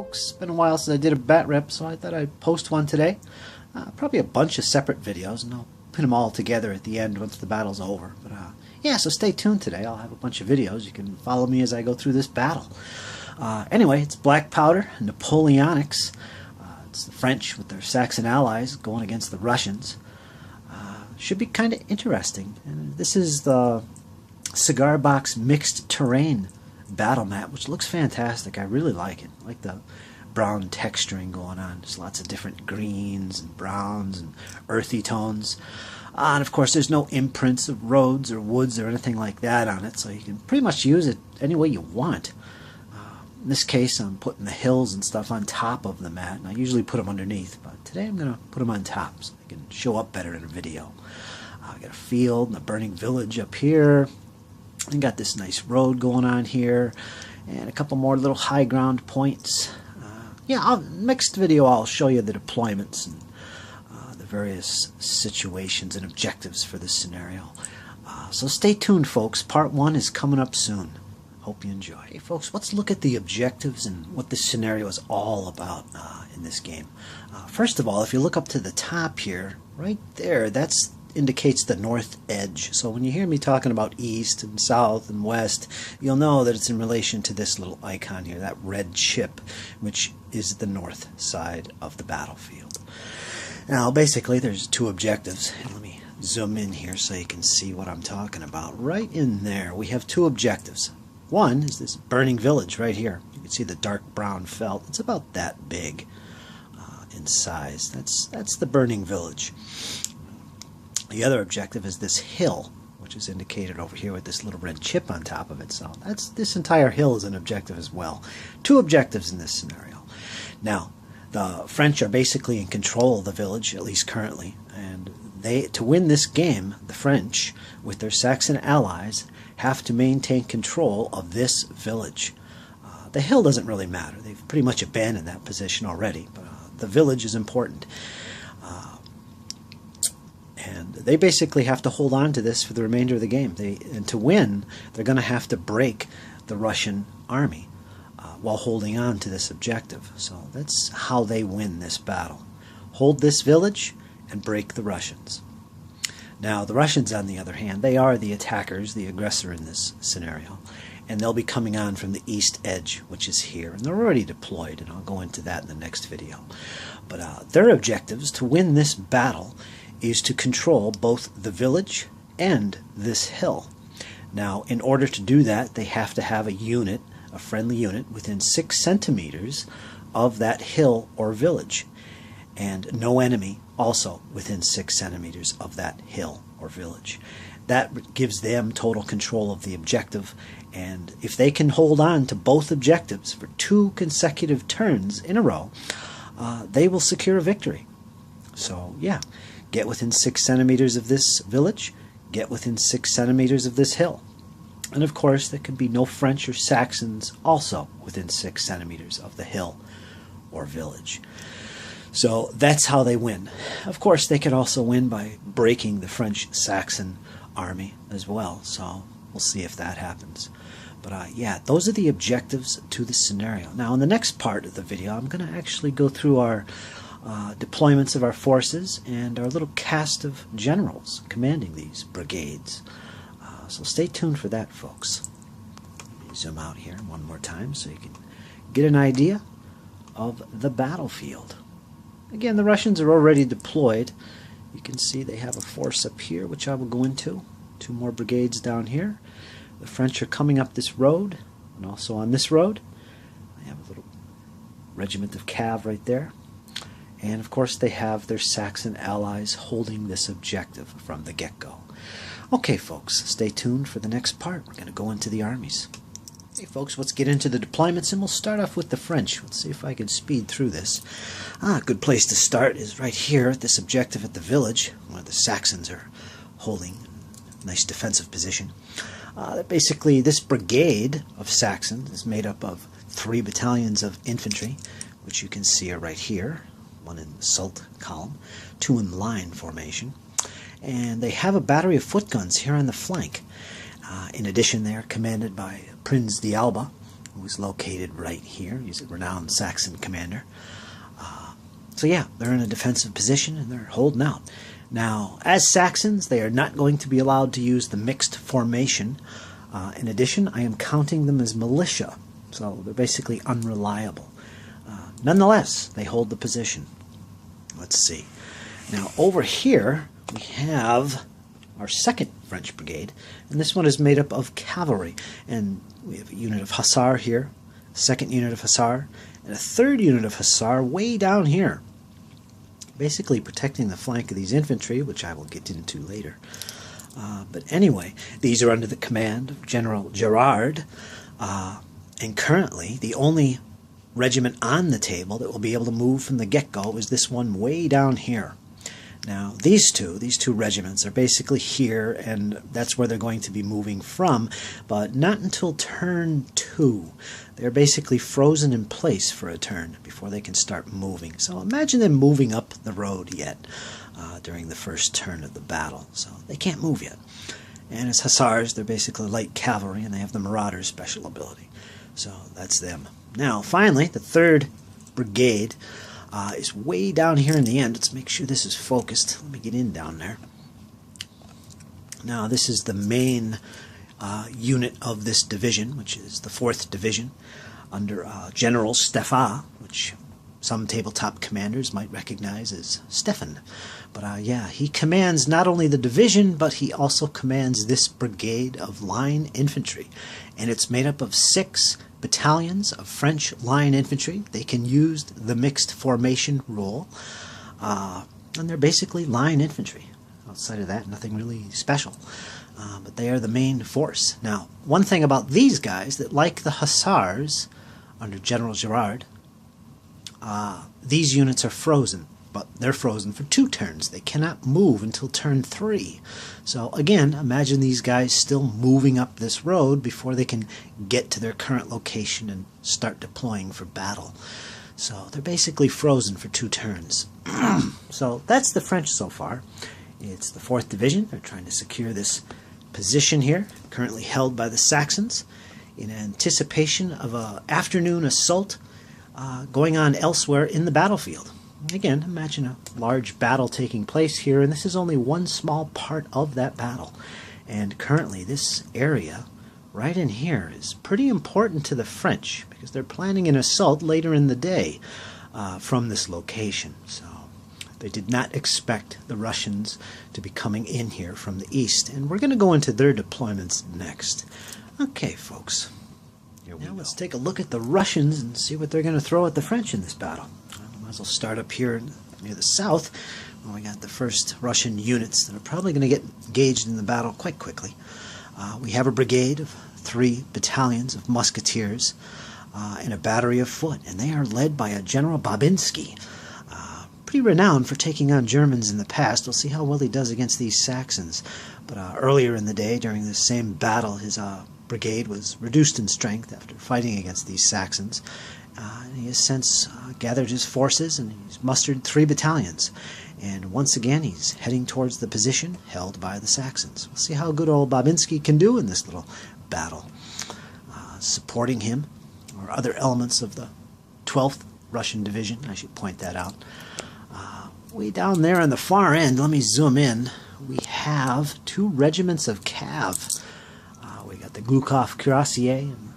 folks, it's been a while since I did a Batrep, so I thought I'd post one today. Probably a bunch of separate videos, and I'll put them all together at the end once the battle's over. But yeah, so stay tuned today. I'll have a bunch of videos. You can follow me as I go through this battle. Anyway, it's black powder, Napoleonics. It's the French with their Saxon allies going against the Russians. Should be kind of interesting. And this is the cigar box mixed terrain battle map, which looks fantastic. I really like it. I like the brown texturing going on. There's lots of different greens and browns and earthy tones. And of course there's no imprints of roads or woods or anything like that on it, so you can pretty much use it any way you want. In this case I'm putting the hills and stuff on top of the mat, and I usually put them underneath, but today I'm going to put them on top so they can show up better in a video. I got a field and a burning village up here. I got this nice road going on here, and a couple more little high ground points. Yeah, next video I'll show you the deployments and the various situations and objectives for this scenario. So stay tuned, folks. Part 1 is coming up soon. Hope you enjoy. Hey folks, let's look at the objectives and what this scenario is all about in this game. First of all, if you look up to the top here, right there, that's indicates the north edge. So when you hear me talking about east and south and west, you'll know that it's in relation to this little icon here, that red chip, which is the north side of the battlefield. Now basically there's two objectives. Let me zoom in here so you can see what I'm talking about. Right in there we have two objectives. One is this burning village right here. You can see the dark brown felt. It's about that big in size. That's the burning village. The other objective is this hill, which is indicated over here with this little red chip on top of it. So this entire hill is an objective as well. Two objectives in this scenario. Now, the French are basically in control of the village, at least currently, and to win this game, the French, with their Saxon allies, have to maintain control of this village. The hill doesn't really matter. They've pretty much abandoned that position already, but the village is important. And they basically have to hold on to this for the remainder of the game. And to win, they're going to have to break the Russian army while holding on to this objective. So that's how they win this battle. Hold this village and break the Russians. Now the Russians, on the other hand, they are the attackers, the aggressor in this scenario. And they'll be coming on from the east edge, which is here. And they're already deployed, and I'll go into that in the next video. But their objectives to win this battle is to control both the village and this hill. Now, in order to do that, they have to have a unit, a friendly unit, within 6 centimeters of that hill or village. And no enemy also within 6 centimeters of that hill or village. That gives them total control of the objective, and if they can hold on to both objectives for 2 consecutive turns in a row, they will secure a victory. So, yeah. Get within 6 centimeters of this village, get within 6 centimeters of this hill. And of course, there could be no French or Saxons also within 6 centimeters of the hill or village. So that's how they win. Of course, they could also win by breaking the French-Saxon army as well. So we'll see if that happens. But yeah, those are the objectives to the scenario. Now, in the next part of the video, I'm going to actually go through our deployments of our forces and our little cast of generals commanding these brigades. So stay tuned for that, folks. Let me zoom out here one more time so you can get an idea of the battlefield. Again, the Russians are already deployed. You can see they have a force up here, which I will go into. 2 more brigades down here. The French are coming up this road, and also on this road. I have a little regiment of cav right there. And of course they have their Saxon allies holding this objective from the get-go. Okay folks, stay tuned for the next part. We're going to go into the armies. Hey folks, let's get into the deployments, and we'll start off with the French. Let's see if I can speed through this. A good place to start is right here at this objective at the village, where the Saxons are holding a nice defensive position. Basically this brigade of Saxons is made up of 3 battalions of infantry, which you can see are right here. 1 in the assault column, 2 in line formation, and they have a battery of foot guns here on the flank. In addition, they are commanded by Prinz d'Alba, who's located right here. He's a renowned Saxon commander. So yeah, they're in a defensive position and they're holding out. Now, as Saxons, they are not going to be allowed to use the mixed formation. In addition, I am counting them as militia, so they're basically unreliable. Nonetheless, they hold the position. Let's see. Now, over here, we have our second French brigade, and this one is made up of cavalry. And we have a unit of hussar here, a second unit of hussar, and a third unit of hussar way down here, basically protecting the flank of these infantry, which I will get into later. But anyway, these are under the command of General Gerard, and currently the only regiment on the table that will be able to move from the get-go is this one way down here. Now, these two regiments are basically here, and that's where they're going to be moving from, but not until turn 2. They're basically frozen in place for a turn before they can start moving. So imagine them moving up the road yet during the first turn of the battle. So they can't move yet. And as hussars, they're basically light cavalry, and they have the Marauder's special ability. So that's them. Now, finally, the 3rd Brigade is way down here in the end. Let's make sure this is focused. Let me get in down there. Now, this is the main unit of this division, which is the 4th Division, under General Stefan, which some tabletop commanders might recognize as Stefan. But yeah, he commands not only the division, but he also commands this brigade of line infantry. And it's made up of 6 battalions of French line infantry. They can use the mixed formation rule, and they're basically line infantry. Outside of that, nothing really special. But they are the main force. Now, one thing about these guys, that like the hussars under General Gerard, these units are frozen, but they're frozen for 2 turns. They cannot move until turn 3. So again, imagine these guys still moving up this road before they can get to their current location and start deploying for battle. So they're basically frozen for 2 turns. So that's the French so far. It's the 4th Division. They're trying to secure this position here, currently held by the Saxons, in anticipation of an afternoon assault going on elsewhere in the battlefield. Again, imagine a large battle taking place here, and this is only one small part of that battle. And currently, this area right in here is pretty important to the French, because they're planning an assault later in the day from this location. So they did not expect the Russians to be coming in here from the east, and we're going to go into their deployments next. Okay, folks. Now let's take a look at the Russians and see what they're going to throw at the French in this battle. Might as well start up here near the south, where we got the first Russian units that are probably going to get engaged in the battle quite quickly. We have a brigade of 3 battalions of musketeers and a battery of foot, and they are led by a General Babinski, pretty renowned for taking on Germans in the past. We'll see how well he does against these Saxons. But earlier in the day, during this same battle, his brigade was reduced in strength after fighting against these Saxons. And he has since gathered his forces, and he's mustered 3 battalions. And once again, he's heading towards the position held by the Saxons. We'll see how good old Babinski can do in this little battle. Supporting him or other elements of the 12th Russian Division, I should point that out. Way down there on the far end, let me zoom in, we have 2 regiments of Cav. We got the Glukov Cuirassier and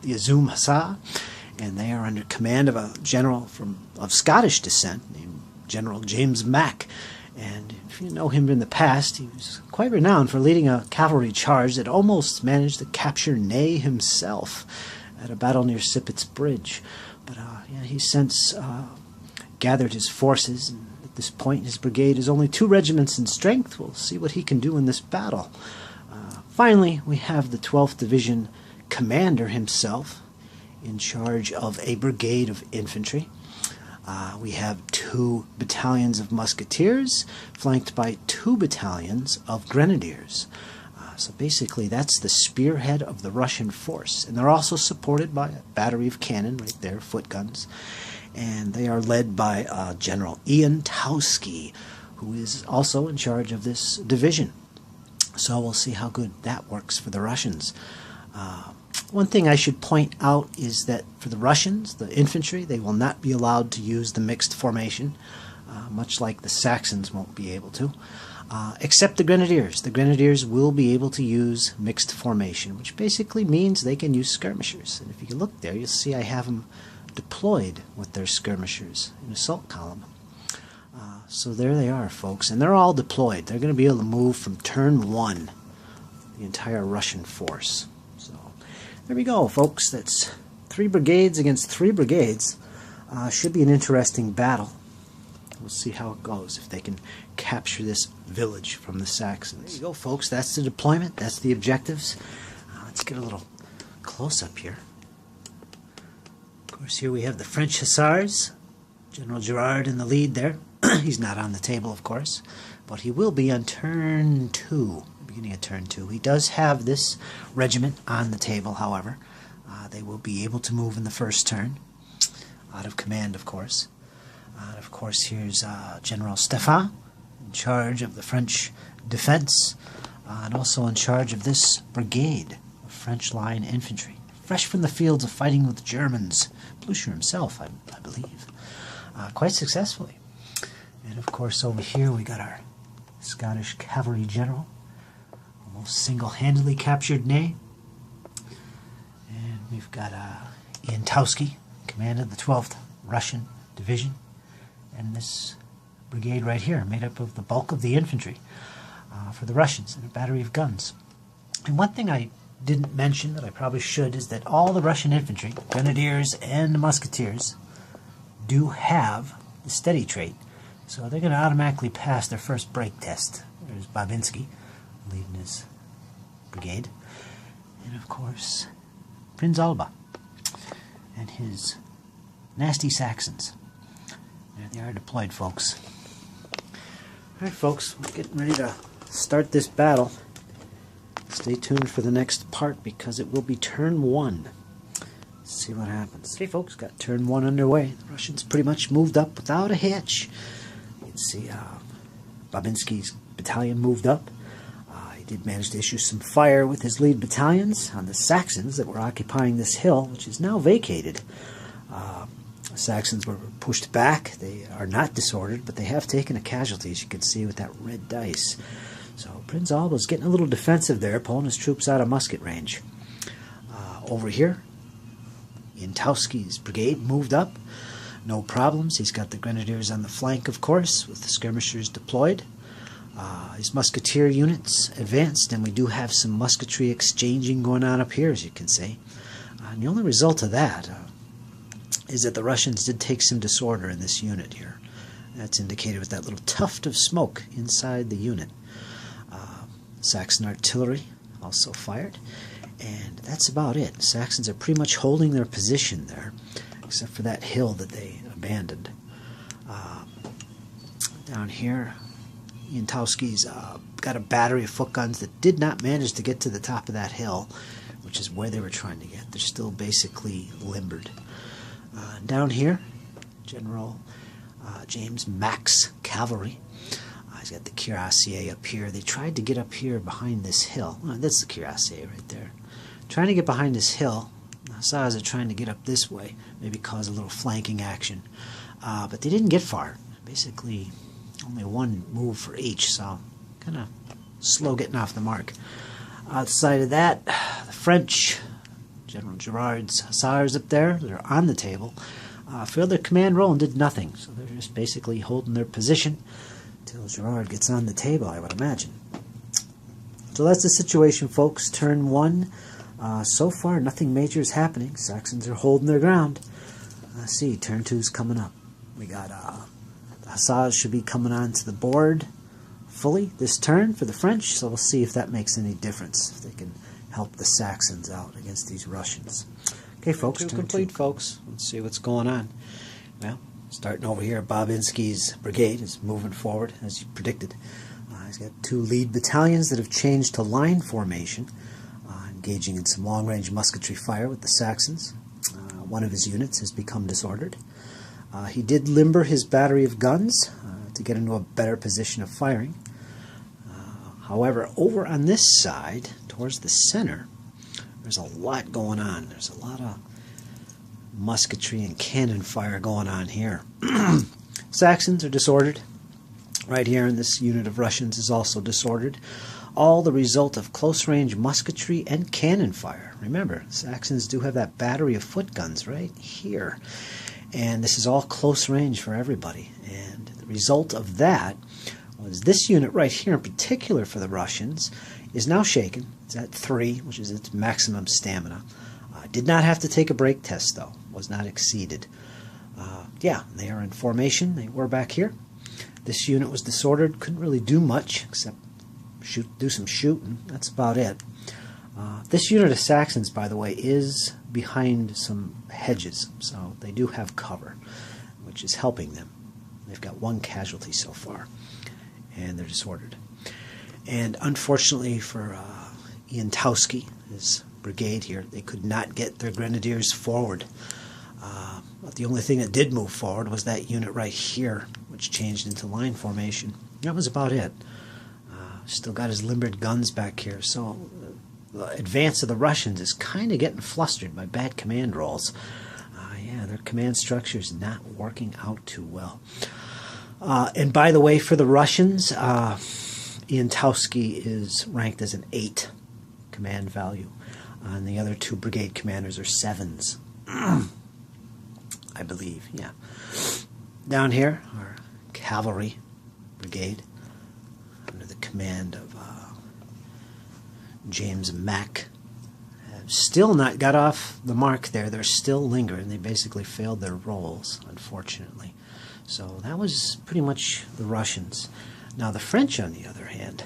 the Azum Hussar, and they are under command of a general of Scottish descent named General James Mack. And if you know him in the past, he was quite renowned for leading a cavalry charge that almost managed to capture Ney himself at a battle near Sippett's Bridge. But yeah, he's since gathered his forces, and at this point his brigade is only 2 regiments in strength. We'll see what he can do in this battle. Finally, we have the 12th Division commander himself in charge of a brigade of infantry. We have 2 battalions of musketeers flanked by 2 battalions of grenadiers. So basically that's the spearhead of the Russian force. And they're also supported by a battery of cannon right there, foot guns. And they are led by General Ian Towski, who is also in charge of this division. So we'll see how good that works for the Russians. One thing I should point out is that for the Russians, the infantry, they will not be allowed to use the mixed formation, much like the Saxons won't be able to, except the Grenadiers. The Grenadiers will be able to use mixed formation, which basically means they can use skirmishers. And if you can look there, you'll see I have them deployed with their skirmishers in assault column. So there they are, folks, and they're all deployed. They're going to be able to move from turn 1, the entire Russian force. So there we go, folks. That's 3 brigades against 3 brigades. Should be an interesting battle. We'll see how it goes, if they can capture this village from the Saxons. There you go, folks. That's the deployment. That's the objectives. Let's get a little close-up here. Of course, here we have the French Hussars. General Girard in the lead there. He's not on the table, of course, but he will be on turn 2, beginning of turn 2. He does have this regiment on the table, however. They will be able to move in the first turn, out of command, of course. And of course, here's General Stéphan, in charge of the French defense, and also in charge of this brigade of French line infantry, fresh from the fields of fighting with the Germans. Blucher himself, I believe, quite successfully. And of course, over here we got our Scottish cavalry general, almost single-handedly captured Ney. And we've got Ian Towski, command of the 12th Russian Division, and this brigade right here, made up of the bulk of the infantry for the Russians, and a battery of guns. And one thing I didn't mention that I probably should is that all the Russian infantry, grenadiers and musketeers, do have the steady trait. So they're going to automatically pass their first break test. There's Babinski leading his brigade. And of course, Prince Alba and his nasty Saxons. There they are deployed, folks. Alright, folks, we're getting ready to start this battle. Stay tuned for the next part because it will be turn 1. Let's see what happens. Okay, folks, got turn 1 underway. The Russians pretty much moved up without a hitch. You can see Babinski's battalion moved up. He did manage to issue some fire with his lead battalions on the Saxons that were occupying this hill, which is now vacated. The Saxons were pushed back. They are not disordered, but they have taken a casualty, as you can see with that red dice. So Prince Alba's getting a little defensive there, pulling his troops out of musket range. Over here, Yantowski's brigade moved up. No problems. He's got the grenadiers on the flank, of course, with the skirmishers deployed. His musketeer units advanced, and we do have some musketry exchanging going on up here, as you can see. And the only result of that is that the Russians did take some disorder in this unit here. That's indicated with that little tuft of smoke inside the unit. Saxon artillery also fired, and that's about it. The Saxons are pretty much holding their position there, except for that hill that they abandoned. Down here, Yantowski's got a battery of foot guns that did not manage to get to the top of that hill, which is where they were trying to get. They're still basically limbered. Down here, General James Mack's cavalry. He's got the cuirassier up here. They tried to get up here behind this hill. That's the cuirassier right there. Trying to get behind this hill. The Hussars are trying to get up this way, maybe cause a little flanking action. But they didn't get far. Basically, only one move for each, so kind of slow getting off the mark. Outside of that, the French, General Girard's Hussars up there, they're on the table, failed their command role and did nothing. So they're just basically holding their position until Girard gets on the table, I would imagine. So that's the situation, folks. Turn 1. So far, nothing major is happening. Saxons are holding their ground. Let's see, turn 2 is coming up. We got the Hussars should be coming onto the board fully this turn for the French, so we'll see if that makes any difference, if they can help the Saxons out against these Russians. Okay, folks, turn 2 complete, folks. Let's see what's going on. Well, starting over here, Babinski's brigade is moving forward, as you predicted. He's got 2 lead battalions that have changed to line formation, engaging in some long-range musketry fire with the Saxons. One of his units has become disordered. He did limber his battery of guns to get into a better position of firing. However, over on this side, towards the center, there's a lot going on. There's a lot of musketry and cannon fire going on here. Saxons are disordered. Right here in this unit of Russians is also disordered. All the result of close-range musketry and cannon fire. Remember, Saxons do have that battery of foot guns right here. And this is all close range for everybody. And the result of that was this unit right here in particular for the Russians is now shaken. It's at 3, which is its maximum stamina. Did not have to take a break test, though. Was not exceeded. Yeah, they are in formation. They were back here. This unit was disordered. Couldn't really do much except do some shooting. That's about it. This unit of Saxons, by the way, is behind some hedges, so they do have cover, which is helping them. They've got 1 casualty so far, and they're disordered. And unfortunately for Iantowski, his brigade here, they could not get their grenadiers forward. But the only thing that did move forward was that unit right here, which changed into line formation. That was about it. Still got his limbered guns back here, so the advance of the Russians is kind of getting flustered by bad command rolls. Yeah, their command structure is not working out too well. And by the way, for the Russians, Iantowski is ranked as an 8 command value, and the other 2 brigade commanders are 7s, I believe. Yeah. Down here, our cavalry brigade, under the command of James Mack, have still not got off the mark there. They're still lingering. They basically failed their roles, unfortunately. So that was pretty much the Russians. Now the French, on the other hand,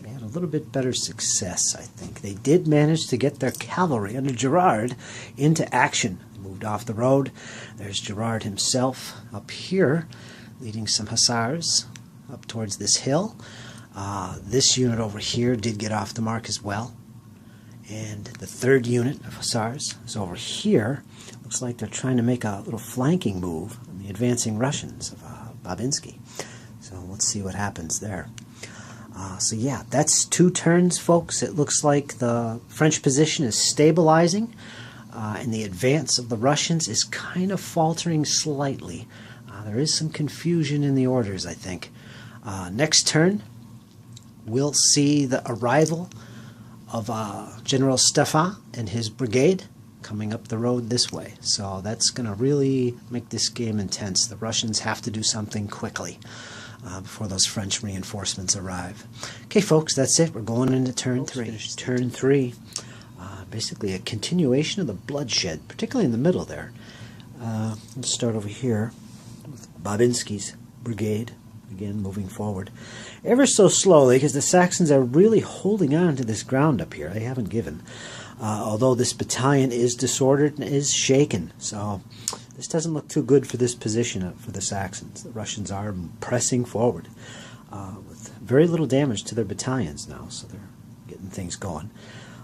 they had a little bit better success, I think. They did manage to get their cavalry under Gerard into action. They moved off the road. There's Gerard himself up here, leading some hussars up towards this hill. This unit over here did get off the mark as well. And the 3rd unit of hussars is over here. Looks like they're trying to make a little flanking move on the advancing Russians of Babinski. So let's see what happens there. So yeah, that's 2 turns, folks. It looks like the French position is stabilizing, and the advance of the Russians is kind of faltering slightly. There is some confusion in the orders, I think. Next turn, we'll see the arrival of General Stefan and his brigade coming up the road this way. So that's going to really make this game intense. The Russians have to do something quickly before those French reinforcements arrive. Okay, folks, that's it. We're going into turn 3. Turn 3, basically a continuation of the bloodshed, particularly in the middle there. Let's start over here with Babinski's brigade. Again, moving forward ever so slowly, because the Saxons are really holding on to this ground up here. They haven't given. Although this battalion is disordered and is shaken. So this doesn't look too good for this position for the Saxons. The Russians are pressing forward with very little damage to their battalions now. So they're getting things going.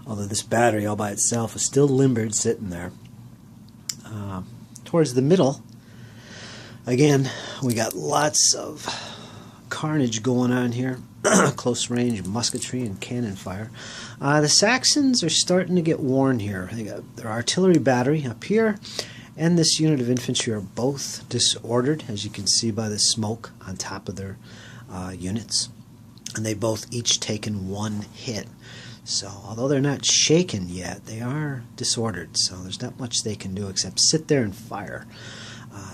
Although this battery all by itself is still limbered, sitting there. Towards the middle, again, we got lots of carnage going on here. Close range musketry and cannon fire. The Saxons are starting to get worn here. They got their artillery battery up here, and this unit of infantry are both disordered, as you can see by the smoke on top of their units. And they both each taken 1 hit. So although they're not shaken yet, they are disordered. So there's not much they can do except sit there and fire.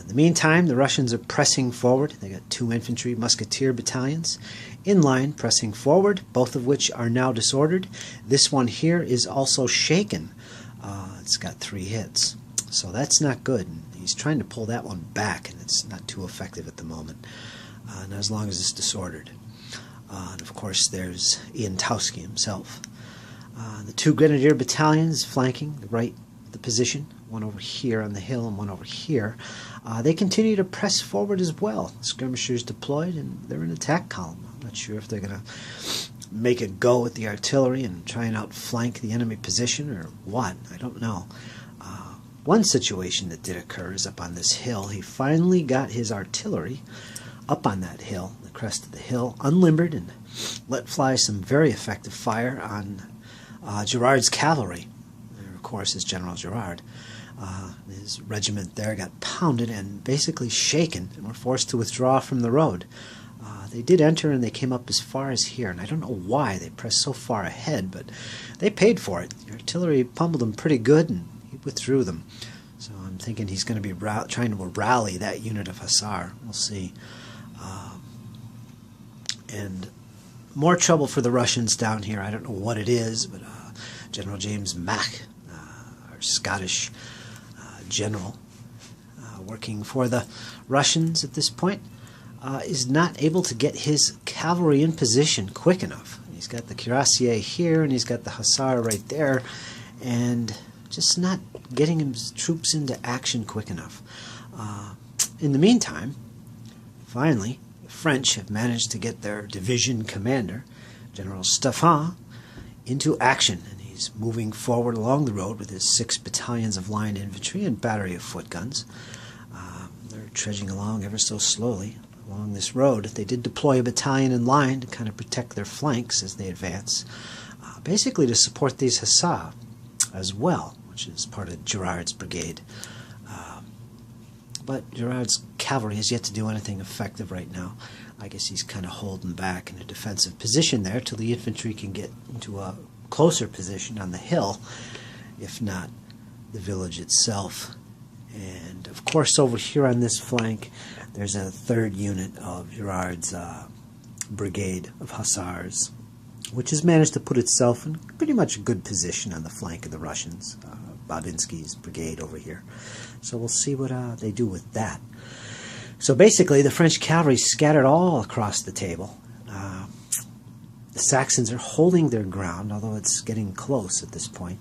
In the meantime, the Russians are pressing forward. They got 2 infantry musketeer battalions in line, pressing forward, both of which are now disordered. This one here is also shaken. It's got 3 hits. So that's not good. He's trying to pull that one back, and it's not too effective at the moment. Not as long as it's disordered. And of course, there's Iantowski himself. The 2 grenadier battalions flanking the position, one over here on the hill and one over here. They continue to press forward as well. Skirmishers deployed, and they're in attack column. I'm not sure if they're going to make a go at the artillery and try and outflank the enemy position or what. I don't know. One situation that did occur is up on this hill. He finally got his artillery up on that hill, the crest of the hill, unlimbered, and let fly some very effective fire on Gerard's cavalry. course, is General Girard. His regiment there got pounded and basically shaken and were forced to withdraw from the road. They did enter and they came up as far as here, and I don't know why they pressed so far ahead, but they paid for it. The artillery pummeled them pretty good and he withdrew them. So I'm thinking he's going to be trying to rally that unit of Hussar. We'll see. And more trouble for the Russians down here. I don't know what it is, but General James Mack, our Scottish general working for the Russians at this point, is not able to get his cavalry in position quick enough. He's got the cuirassier here and he's got the Hussar right there, and just not getting his troops into action quick enough. In the meantime, finally, the French have managed to get their division commander, General Stephan, into action, and he's moving forward along the road with his 6 battalions of line infantry and battery of foot guns. They're trudging along ever so slowly along this road. They did deploy a battalion in line to kind of protect their flanks as they advance, basically to support these Hussars as well, which is part of Girard's brigade. But Girard's cavalry has yet to do anything effective right now. I guess he's kind of holding back in a defensive position there till the infantry can get into a closer position on the hill, if not the village itself. And of course over here on this flank there's a 3rd unit of Girard's brigade of Hussars, which has managed to put itself in pretty much a good position on the flank of the Russians, Babinski's brigade over here. So we'll see what they do with that. So basically the French cavalry scattered all across the table. The Saxons are holding their ground, although it's getting close at this point.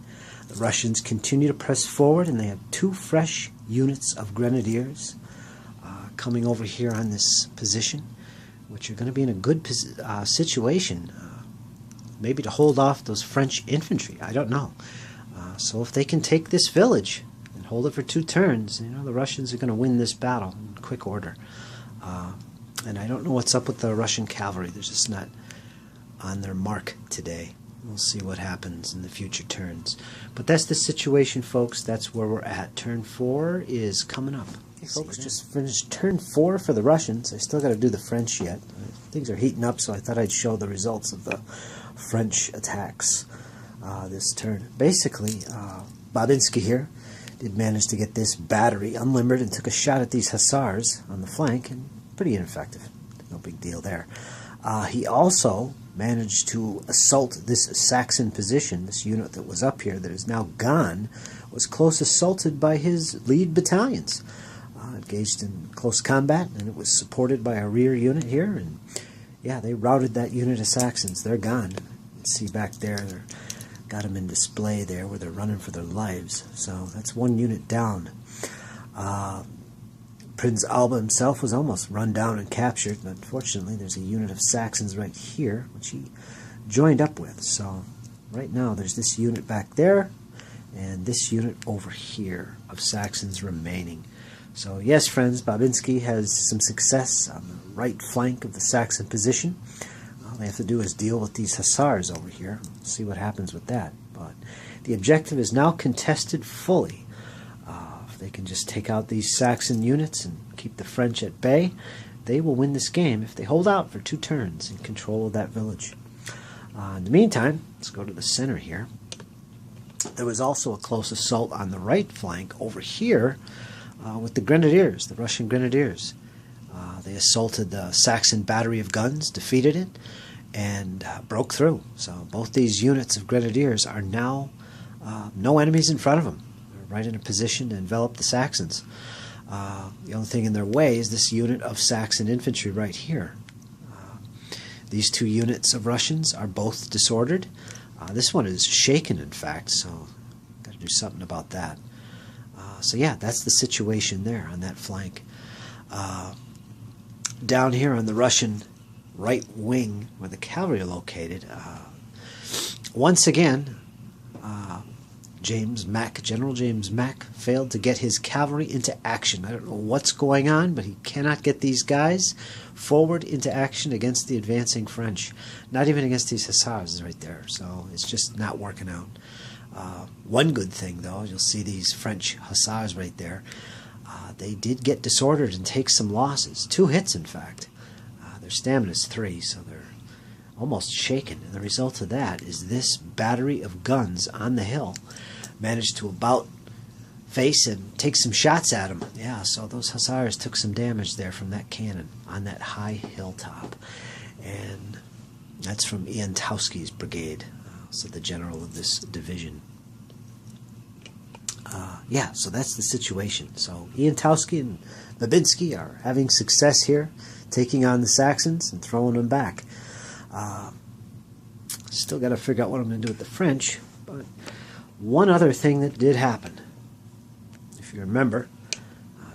The Russians continue to press forward, and they have 2 fresh units of grenadiers coming over here on this position, which are going to be in a good situation, maybe to hold off those French infantry. I don't know. So if they can take this village and hold it for 2 turns, you know, the Russians are going to win this battle in quick order. And I don't know what's up with the Russian cavalry. They're just not on their mark today. We'll see what happens in the future turns. But that's the situation, folks. That's where we're at. Turn 4 is coming up. Okay, folks, just finished turn 4 for the Russians. I still got to do the French yet. Things are heating up, so I thought I'd show the results of the French attacks this turn. Basically, Babinski here did manage to get this battery unlimbered and took a shot at these Hussars on the flank, and pretty ineffective. No big deal there. He also managed to assault this Saxon position. This unit that was up here that is now gone was close assaulted by his lead battalions. Engaged in close combat, and it was supported by a rear unit here, and yeah, they routed that unit of Saxons. They're gone. You can see back there, they're got them in display there where they're running for their lives. So that's 1 unit down. Prince Alba himself was almost run down and captured, but fortunately there's a unit of Saxons right here, which he joined up with. So right now there's this unit back there, and this unit over here of Saxons remaining. So yes, friends, Babinski has some success on the right flank of the Saxon position. All they have to do is deal with these Hussars over here. See what happens with that. But the objective is now contested fully. If they can just take out these Saxon units and keep the French at bay, they will win this game if they hold out for 2 turns in control of that village. In the meantime, let's go to the center here. There was also a close assault on the right flank over here with the Grenadiers, the Russian Grenadiers. They assaulted the Saxon battery of guns, defeated it, and broke through. So both these units of Grenadiers are now no enemies in front of them. They're right in a position to envelop the Saxons. The only thing in their way is this unit of Saxon infantry right here. These 2 units of Russians are both disordered. This one is shaken, in fact, so got to do something about that. So yeah, that's the situation there on that flank. Down here on the Russian right wing, where the cavalry are located, once again, General James Mack failed to get his cavalry into action. I don't know what's going on, but he cannot get these guys forward into action against the advancing French. Not even against these Hussars right there. So it's just not working out. One good thing, though, you'll see these French hussars right there. They did get disordered and take some losses. 2 hits, in fact. Their stamina's 3, so they're almost shaken. And the result of that is this battery of guns on the hill managed to about face and take some shots at them. Yeah, so those hussars took some damage there from that cannon on that high hilltop. And that's from Iantowski's brigade, so the general of this division. Yeah, so that's the situation. So Iantowski and Babinski are having success here, taking on the Saxons and throwing them back. Still got to figure out what I'm going to do with the French, but one other thing that did happen. If you remember,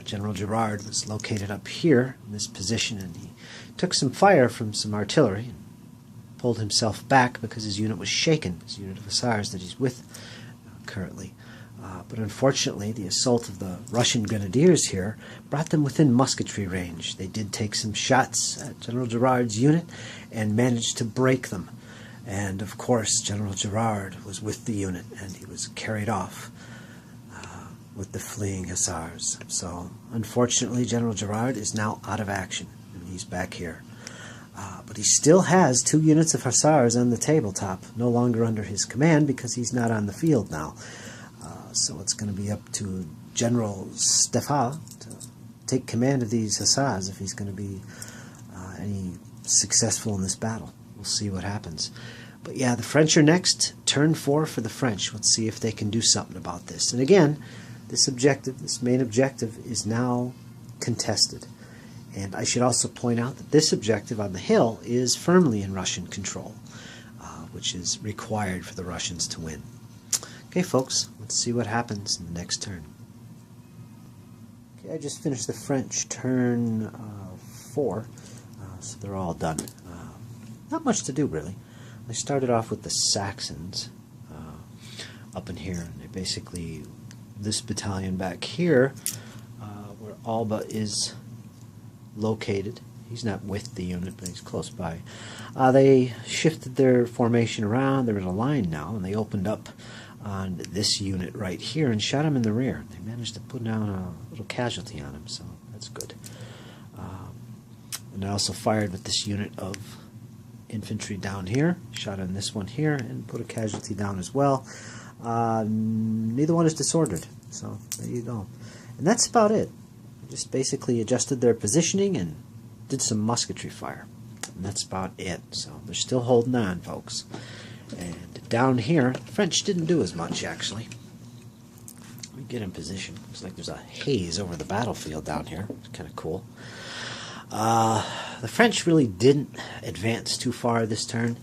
General Gerard was located up here in this position, and he took some fire from some artillery and pulled himself back because his unit was shaken, his unit of hussars that he's with currently. But unfortunately, the assault of the Russian grenadiers here brought them within musketry range. They did take some shots at General Gerard's unit and managed to break them. And of course, General Gerard was with the unit, and he was carried off with the fleeing hussars. So unfortunately, General Gerard is now out of action, and he's back here. But he still has 2 units of hussars on the tabletop, no longer under his command because he's not on the field now. So it's going to be up to General Stefan to take command of these hussars if he's going to be any successful in this battle. We'll see what happens. But yeah, the French are next. Turn 4 for the French. Let's see if they can do something about this. And again, this objective, this main objective, is now contested. And I should also point out that this objective on the hill is firmly in Russian control, which is required for the Russians to win. Okay, folks, let's see what happens in the next turn. Okay, I just finished the French turn 4, so they're all done. Not much to do, really. I started off with the Saxons up in here, and they basically, this battalion back here, where Alba is located. He's not with the unit, but he's close by. They shifted their formation around. They're in a line now, and they opened up on this unit right here and shot him in the rear. They managed to put down a little casualty on him, so that's good. And I also fired with this unit of infantry down here, shot on this one here, and put a casualty down as well. Neither one is disordered, so there you go. And that's about it. Just basically adjusted their positioning and did some musketry fire. And that's about it. So they're still holding on, folks. And down here, the French didn't do as much, actually. Let me get in position. Looks like there's a haze over the battlefield down here. It's kind of cool. The French really didn't advance too far this turn.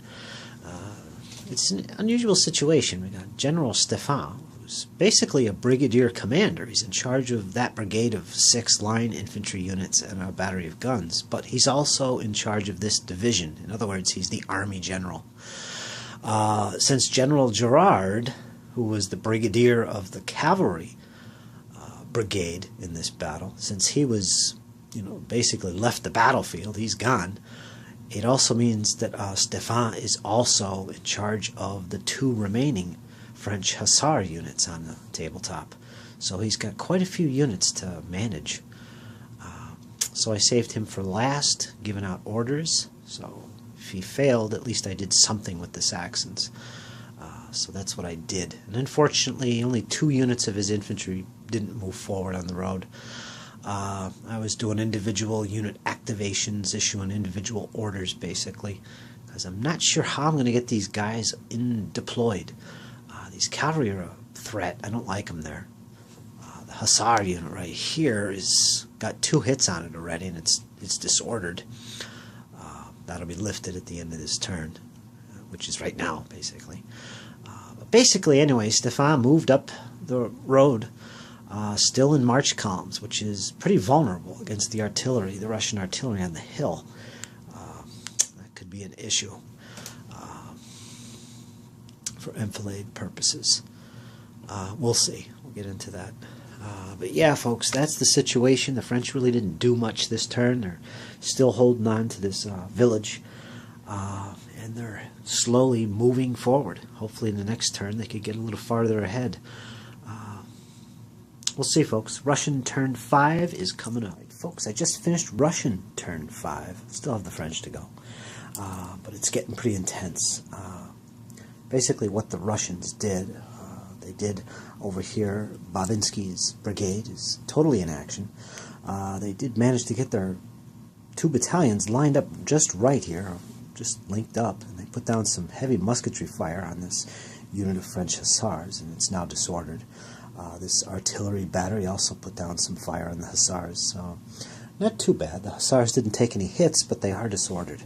It's an unusual situation. We got General Stefan, who's basically a brigadier commander. He's in charge of that brigade of 6 line infantry units and a battery of guns, but he's also in charge of this division. In other words, he's the army general. Since General Gerard, who was the brigadier of the cavalry brigade in this battle, since he was, basically left the battlefield, he's gone. It also means that Stefan is also in charge of the 2 remaining French hussar units on the tabletop. So he's got quite a few units to manage. So I saved him for last, giving out orders. So if he failed, at least I did something with the Saxons. So that's what I did. And unfortunately, only 2 units of his infantry didn't move forward on the road. I was doing individual unit activations, issuing individual orders, basically, because I'm not sure how I'm going to get these guys deployed. These cavalry are a threat. I don't like them there. The hussar unit right here is got 2 hits on it already, and it's disordered. That'll be lifted at the end of this turn, which is right now, basically. But basically, anyway, Stefan moved up the road, still in march columns, which is pretty vulnerable against the artillery, the Russian artillery on the hill. That could be an issue for enfilade purposes. We'll see. We'll get into that. But yeah, folks, that's the situation. The French really didn't do much this turn. They're still holding on to this village. And and they're slowly moving forward. Hopefully in the next turn they could get a little farther ahead. We'll see, folks. Russian turn 5 is coming up. Right, folks, I just finished Russian turn 5. Still have the French to go. But it's getting pretty intense. Basically what the Russians did, they did over here, Babinski's brigade is totally in action. They did manage to get their 2 battalions lined up just right here, just linked up, and they put down some heavy musketry fire on this unit of French hussars, and it's now disordered. This artillery battery also put down some fire on the hussars, so not too bad. The hussars didn't take any hits, but they are disordered.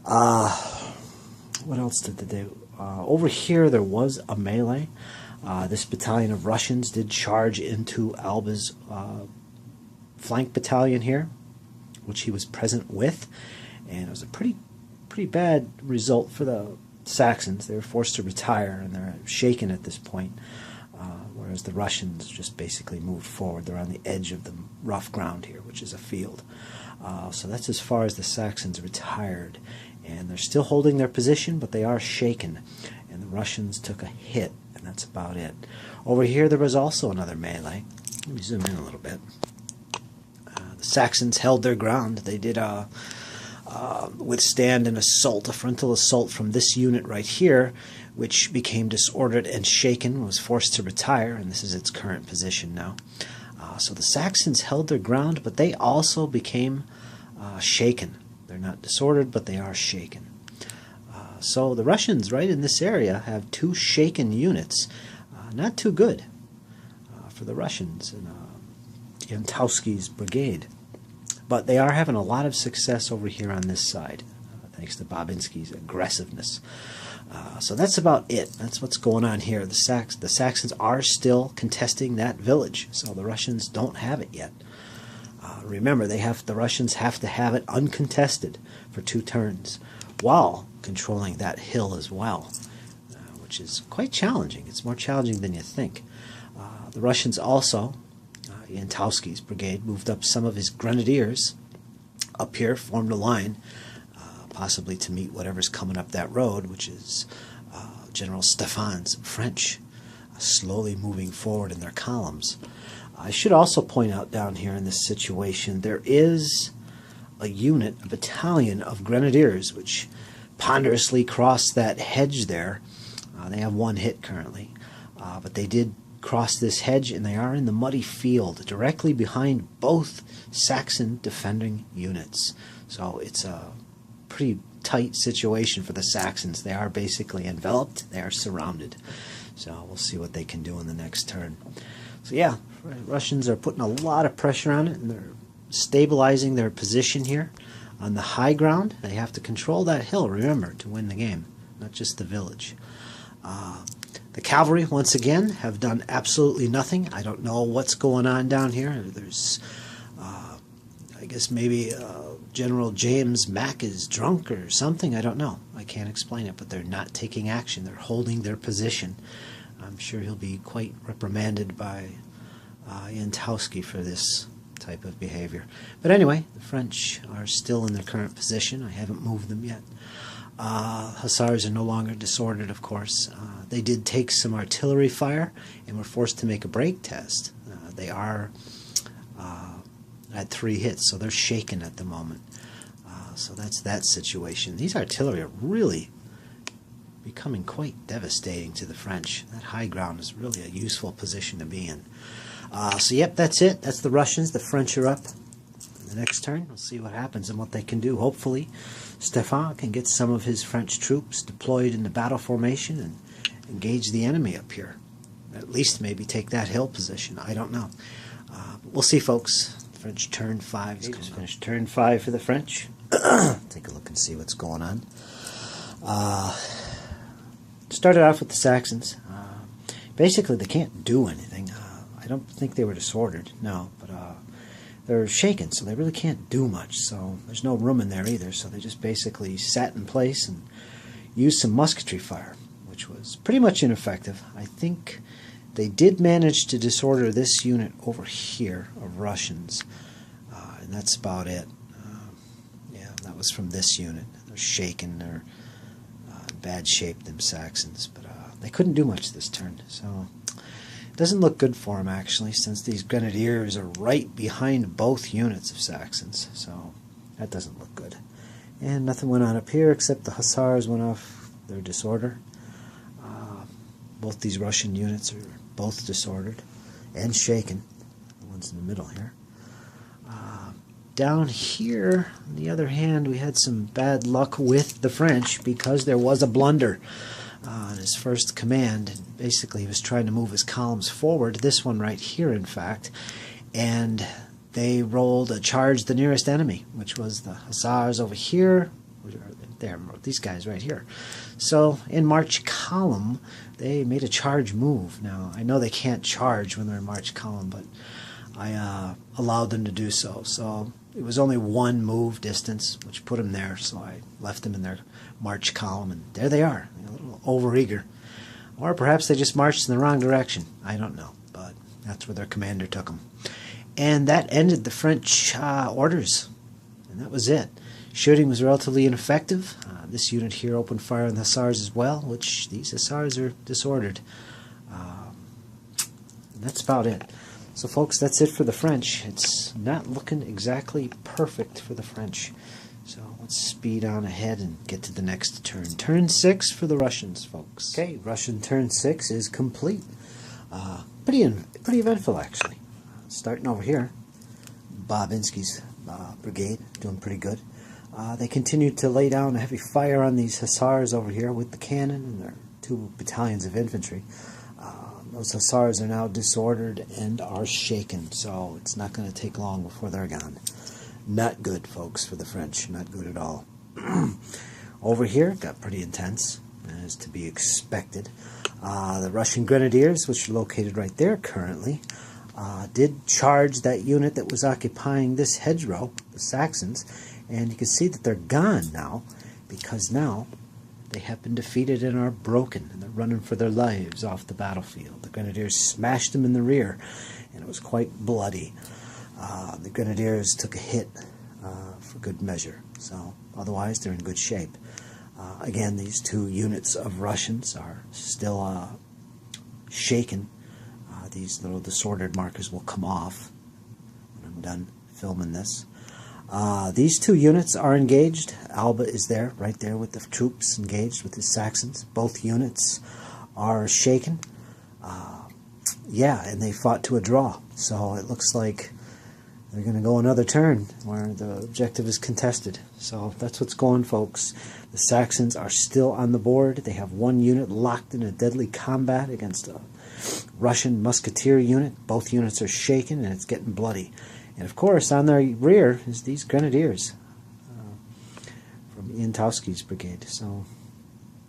What else did they do? Over here there was a melee. This battalion of Russians did charge into Alba's flank battalion here, which he was present with, and it was a pretty bad result for the Saxons. They were forced to retire, and they're shaken at this point, whereas the Russians just basically moved forward. They're on the edge of the rough ground here, which is a field. So that's as far as the Saxons retired, and they're still holding their position, but they are shaken, and the Russians took a hit, and that's about it. Over here there was also another melee. Let me zoom in a little bit. The Saxons held their ground. They did withstand an assault, a frontal assault from this unit right here, which became disordered and shaken, was forced to retire, and this is its current position now. So the Saxons held their ground, but they also became shaken. They're not disordered, but they are shaken. So the Russians right in this area have 2 shaken units. Not too good for the Russians in Jantowski's brigade. But they are having a lot of success over here on this side, thanks to Babinski's aggressiveness. So that's about it. That's what's going on here. The Saxons are still contesting that village, so the Russians don't have it yet. Remember, the Russians have to have it uncontested for 2 turns, while controlling that hill as well, which is quite challenging. It's more challenging than you think. The Russians also, Jantowski's brigade, moved up some of his grenadiers up here, formed a line, possibly to meet whatever's coming up that road, which is General Stéphane's French, slowly moving forward in their columns. I should also point out down here in this situation, there is a unit, a battalion of grenadiers, which ponderously crossed that hedge there. They have 1 hit currently, but they did cross this hedge, and they are in the muddy field directly behind both Saxon defending units. So it's a pretty tight situation for the Saxons. They are basically enveloped. They are surrounded. So we'll see what they can do in the next turn. So yeah, Russians are putting a lot of pressure on it, and they're stabilizing their position here on the high ground. They have to control that hill, remember, to win the game, not just the village. The cavalry, once again, have done absolutely nothing. I don't know what's going on down here. There's, I guess maybe General James Mack is drunk or something. I don't know. I can't explain it, but they're not taking action. They're holding their position. I'm sure he'll be quite reprimanded by Jantowski for this type of behavior. But anyway, the French are still in their current position. I haven't moved them yet. Hussars are no longer disordered, of course. They did take some artillery fire and were forced to make a break test. They are at 3 hits, so they're shaken at the moment. So that's that situation. These artillery are really becoming quite devastating to the French. That high ground is really a useful position to be in. So yep, that's it. That's the Russians. The French are up. In the next turn, we'll see what happens and what they can do. Hopefully, Stéphane can get some of his French troops deployed in the battle formation and engage the enemy up here. At least maybe take that hill position. I don't know. But we'll see, folks. French turn 5 is just finished. Turn 5 for the French. Take a look and see what's going on. Started off with the Saxons. Basically, they can't do anything. I don't think they were disordered, no, but they're shaken, so they really can't do much. So there's no room in there either, so they just basically sat in place and used some musketry fire, which was pretty much ineffective. I think they did manage to disorder this unit over here of Russians, and that's about it. Yeah, that was from this unit. They're shaken. bad shape, them Saxons, but they couldn't do much this turn. So it doesn't look good for them, actually, since these grenadiers are right behind both units of Saxons. So that doesn't look good. And nothing went on up here except the hussars went off their disorder. Both these Russian units are both disordered and shaken. The one's in the middle here. Down here, on the other hand, we had some bad luck with the French because there was a blunder on his first command. Basically, he was trying to move his columns forward, this one right here, in fact, and they rolled a charge the nearest enemy, which was the hussars over here. There, these guys right here. So in march column, they made a charge move. Now, I know they can't charge when they're in march column, but I allowed them to do so. So it was only one move distance, which put them there. So I left them in their march column, and there they are, a little overeager. Or perhaps they just marched in the wrong direction. I don't know, but that's where their commander took them. And that ended the French orders, and that was it. Shooting was relatively ineffective. This unit here opened fire on the hussars as well, which these hussars are disordered. That's about it. So folks, that's it for the French. It's not looking exactly perfect for the French. So let's speed on ahead and get to the next turn. Turn 6 for the Russians, folks. Okay, Russian turn 6 is complete. Pretty eventful, actually. Starting over here, Babinski's brigade, doing pretty good. They continued to lay down a heavy fire on these hussars over here with the cannon and their 2 battalions of infantry. Those hussars are now disordered and are shaken, so it's not going to take long before they're gone. Not good, folks, for the French. Not good at all. Over here, it got pretty intense, as to be expected. The Russian grenadiers, which are located right there currently, did charge that unit that was occupying this hedgerow, the Saxons, and you can see that they're gone now, because now they have been defeated and are broken, and they're running for their lives off the battlefield. The grenadiers smashed them in the rear, and it was quite bloody. The grenadiers took a hit for good measure, so otherwise they're in good shape. Again, these 2 units of Russians are still shaken. These little disordered markers will come off when I'm done filming this. These 2 units are engaged. Alba is there, right there with the troops engaged with the Saxons. Both units are shaken. Yeah, and they fought to a draw. So it looks like they're going to go another turn where the objective is contested. So that's what's going, folks. The Saxons are still on the board. They have 1 unit locked in a deadly combat against a Russian musketeer unit. Both units are shaken, and it's getting bloody. And of course, on their rear is these grenadiers from Iantowski's brigade. So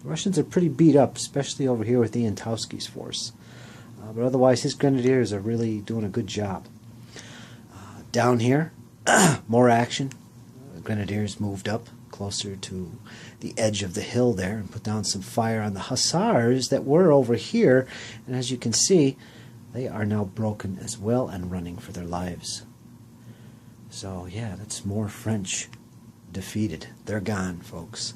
the Russians are pretty beat up, especially over here with Iantowski's force. But otherwise, his grenadiers are really doing a good job. Down here, more action. The grenadiers moved up closer to the edge of the hill there and put down some fire on the hussars that were over here. And as you can see, they are now broken as well and running for their lives. So yeah, that's more French defeated. They're gone, folks.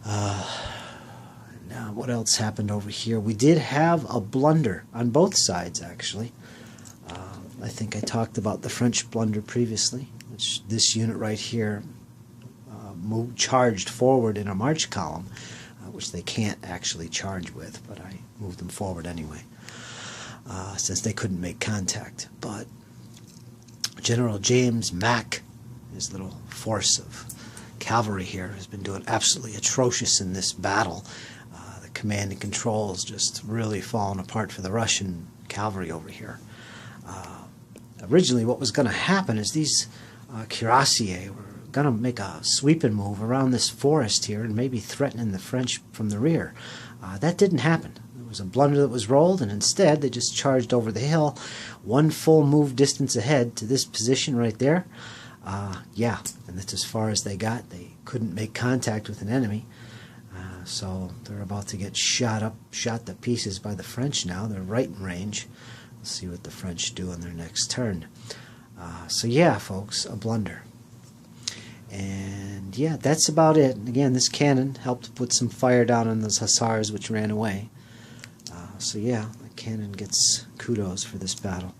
Now, what else happened over here? We did have a blunder on both sides, actually. I think I talked about the French blunder previously, which this unit right here charged forward in a march column, which they can't actually charge with, but I moved them forward anyway, since they couldn't make contact. But General James Mack, his little force of cavalry here, has been doing absolutely atrocious in this battle. The command and control is just really falling apart for the Russian cavalry over here. Originally, what was going to happen is these cuirassiers were going to make a sweeping move around this forest here and maybe threatening the French from the rear. That didn't happen. There was a blunder that was rolled, and instead they just charged over the hill, 1 full move distance ahead to this position right there. Yeah, and that's as far as they got. They couldn't make contact with an enemy. So they're about to get shot to pieces by the French now. They're right in range. We'll see what the French do on their next turn. So yeah, folks, a blunder. And yeah, that's about it. Again, this cannon helped put some fire down on those hussars which ran away. So yeah, the cannon gets kudos for this battle.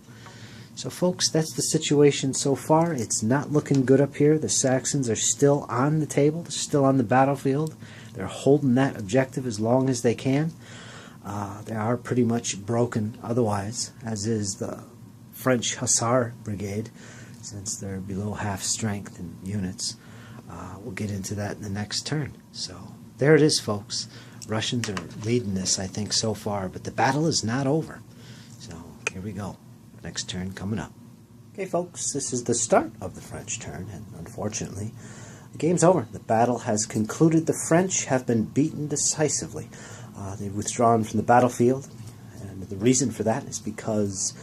So folks, that's the situation so far. It's not looking good up here. The Saxons are still on the table. They're still on the battlefield. They're holding that objective as long as they can. They are pretty much broken otherwise, as is the French Hussar Brigade, since they're below half strength in units. We'll get into that in the next turn. So there it is, folks. Russians are leading this, I think, so far, but the battle is not over. So here we go. Next turn coming up. Okay, folks, this is the start of the French turn, and unfortunately, the game's over. The battle has concluded. The French have been beaten decisively. They've withdrawn from the battlefield, and the reason for that is because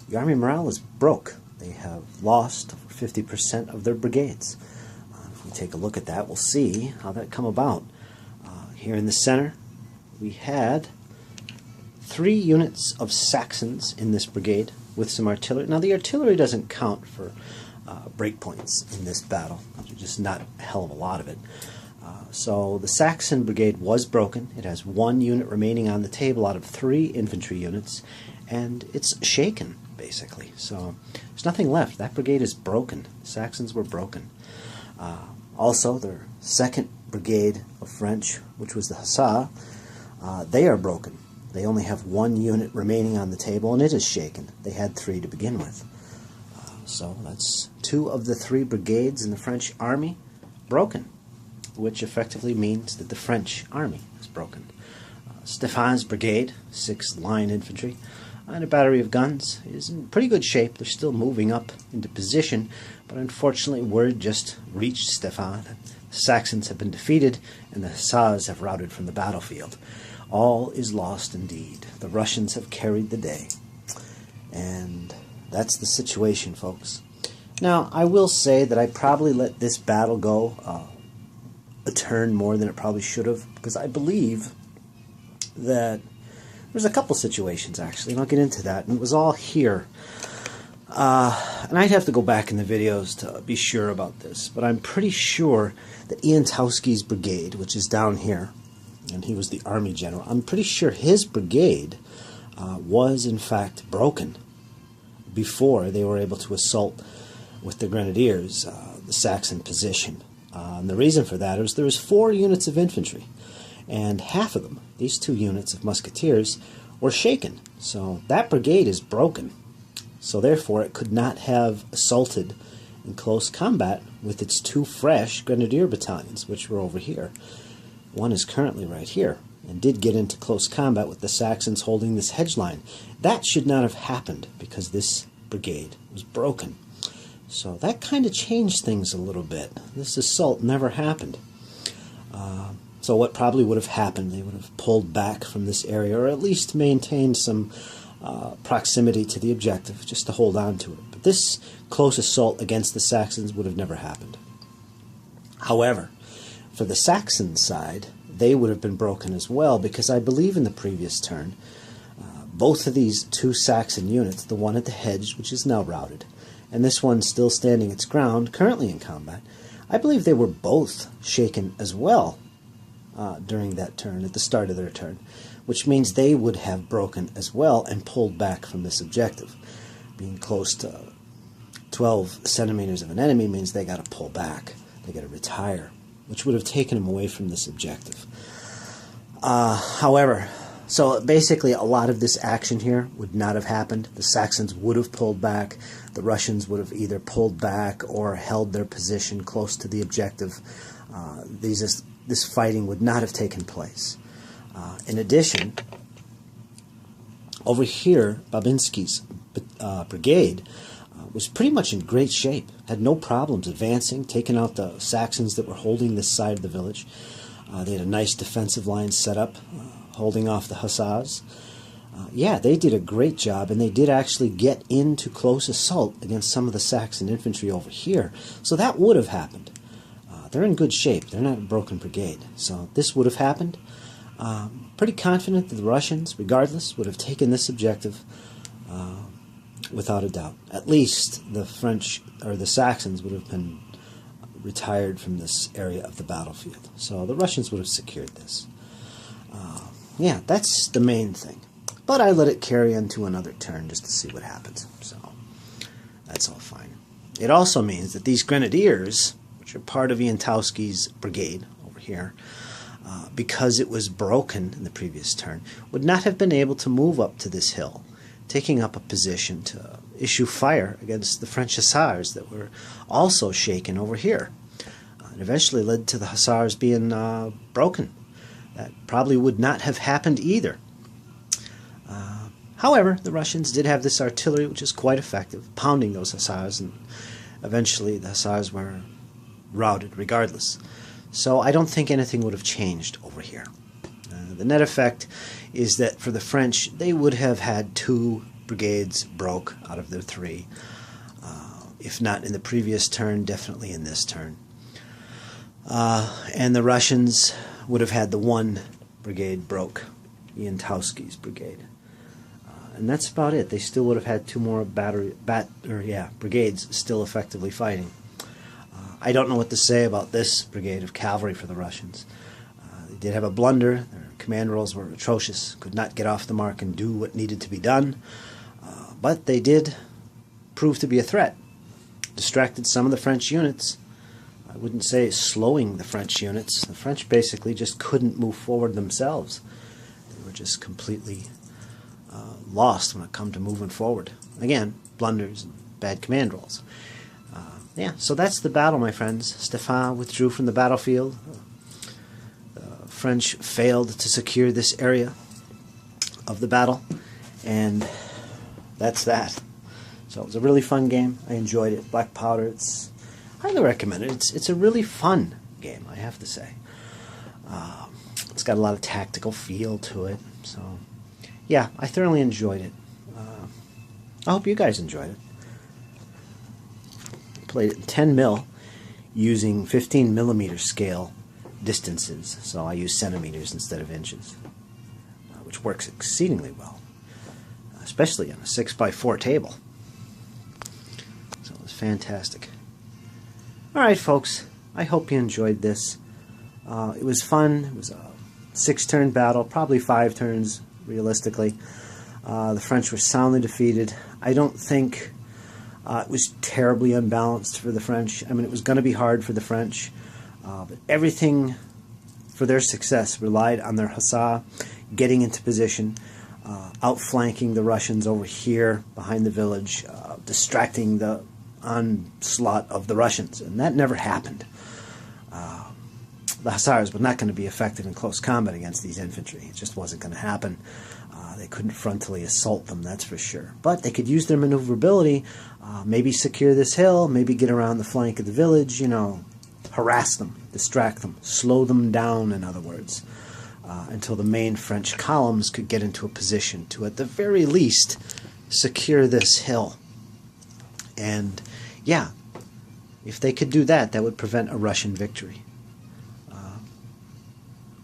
the army morale is broke. They have lost 50% of their brigades. If we take a look at that, we'll see how that come about. Here in the center, we had 3 units of Saxons in this brigade with some artillery. Now, the artillery doesn't count for breakpoints in this battle. There's just not a hell of a lot of it. So the Saxon brigade was broken. It has 1 unit remaining on the table out of 3 infantry units, and it's shaken, basically. So there's nothing left. That brigade is broken. The Saxons were broken. Also, their 2nd brigade of French, which was the Hussar, they are broken. They only have 1 unit remaining on the table, and it is shaken. They had 3 to begin with. So that's 2 of the 3 brigades in the French army broken, which effectively means that the French army is broken. Stéphane's brigade, 6th Line Infantry, and a battery of guns is in pretty good shape. They're still moving up into position, but unfortunately word just reached Stéphane that the Saxons have been defeated and the Hussars have routed from the battlefield. All is lost indeed. The Russians have carried the day. And that's the situation, folks. Now, I will say that I probably let this battle go a turn more than it probably should have, because I believe that there's a couple situations, actually, and I'll get into that, and it was all here. And I'd have to go back in the videos to be sure about this, but I'm pretty sure that Ian Towski's brigade, which is down here, and he was the army general, I'm pretty sure his brigade was in fact broken before they were able to assault with the grenadiers the Saxon position. And the reason for that is there was 4 units of infantry, and half of them, these 2 units of musketeers, were shaken. So that brigade is broken. So therefore it could not have assaulted in close combat with its 2 fresh grenadier battalions, which were over here. One is currently right here, and did get into close combat with the Saxons holding this hedge line. That should not have happened because this brigade was broken. So that kind of changed things a little bit. This assault never happened. So what probably would have happened, they would have pulled back from this area, or at least maintained some proximity to the objective, just to hold on to it. But this close assault against the Saxons would have never happened. However, for the Saxon side, they would have been broken as well, because I believe in the previous turn, both of these 2 Saxon units, the one at the hedge, which is now routed, and this one still standing its ground, currently in combat, I believe they were both shaken as well during that turn, at the start of their turn, which means they would have broken as well and pulled back from this objective. Being close to 12 centimeters of an enemy means they got to pull back, they got to retire, which would have taken them away from this objective. However, so basically a lot of this action here would not have happened. The Saxons would have pulled back. The Russians would have either pulled back or held their position close to the objective. This fighting would not have taken place. In addition, over here, Babinski's brigade was pretty much in great shape, had no problems advancing, taking out the Saxons that were holding this side of the village. They had a nice defensive line set up, holding off the Hussars. Yeah, they did a great job, and they did actually get into close assault against some of the Saxon infantry over here. So that would have happened. They're in good shape. They're not a broken brigade. So this would have happened. Pretty confident that the Russians, regardless, would have taken this objective without a doubt. At least the French, or the Saxons, would have been retired from this area of the battlefield. So the Russians would have secured this. Yeah, that's the main thing. But I let it carry into another turn just to see what happens. So that's all fine. It also means that these grenadiers, which are part of Iantowski's brigade over here, because it was broken in the previous turn, would not have been able to move up to this hill, taking up a position to issue fire against the French hussars that were also shaken over here. It eventually led to the hussars being broken. That probably would not have happened either. However, the Russians did have this artillery, which is quite effective, pounding those hussars, and eventually the hussars were routed regardless. So I don't think anything would have changed over here. The net effect is that for the French, they would have had 2 brigades broke out of their 3. If not in the previous turn, definitely in this turn. And the Russians would have had the 1 brigade broke, Iantowski's brigade. And that's about it. They still would have had 2 more brigades still effectively fighting. I don't know what to say about this brigade of cavalry for the Russians. They did have a blunder. Their command rolls were atrocious, could not get off the mark and do what needed to be done. But they did prove to be a threat. Distracted some of the French units. I wouldn't say slowing the French units. The French basically just couldn't move forward themselves. They were just completely lost when it come to moving forward. Again, blunders and bad command rolls. Yeah, so that's the battle, my friends. Stefan withdrew from the battlefield. The French failed to secure this area of the battle, and that's that. So it was a really fun game. I enjoyed it. Black Powder, it's highly recommended. It's a really fun game, I have to say. It's got a lot of tactical feel to it. So, yeah, I thoroughly enjoyed it. I hope you guys enjoyed it. Played it in 10 mil using 15 millimeter scale distances. So I use centimeters instead of inches, which works exceedingly well, especially on a 6x4 table. So it was fantastic. All right, folks, I hope you enjoyed this. It was fun. It was a 6-turn battle, probably 5 turns realistically. The French were soundly defeated. I don't think it was terribly unbalanced for the French. I mean, it was going to be hard for the French, but everything for their success relied on their hussar getting into position, outflanking the Russians over here behind the village, distracting the onslaught of the Russians, and that never happened. The hussars were not going to be effective in close combat against these infantry. It just wasn't going to happen. They couldn't frontally assault them, that's for sure. But they could use their maneuverability, maybe secure this hill, maybe get around the flank of the village, you know, harass them, distract them, slow them down, in other words, until the main French columns could get into a position to, at the very least, secure this hill. And, yeah, if they could do that, that would prevent a Russian victory.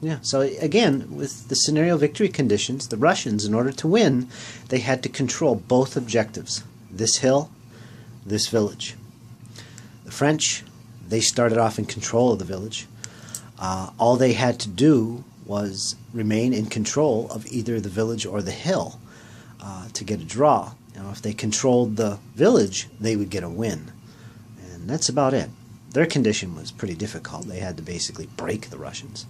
Yeah, so again, with the scenario victory conditions, the Russians, in order to win, they had to control both objectives, this hill, this village. The French, they started off in control of the village. All they had to do was remain in control of either the village or the hill to get a draw. You know, if they controlled the village, they would get a win. And that's about it. Their condition was pretty difficult. They had to basically break the Russians.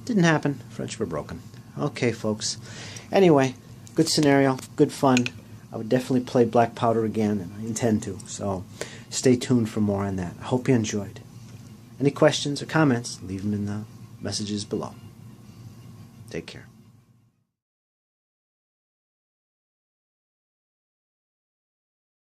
Didn't happen. French were broken. Okay, folks. Anyway, good scenario, good fun. I would definitely play Black Powder again, and I intend to. So stay tuned for more on that. I hope you enjoyed. Any questions or comments, leave them in the messages below. Take care.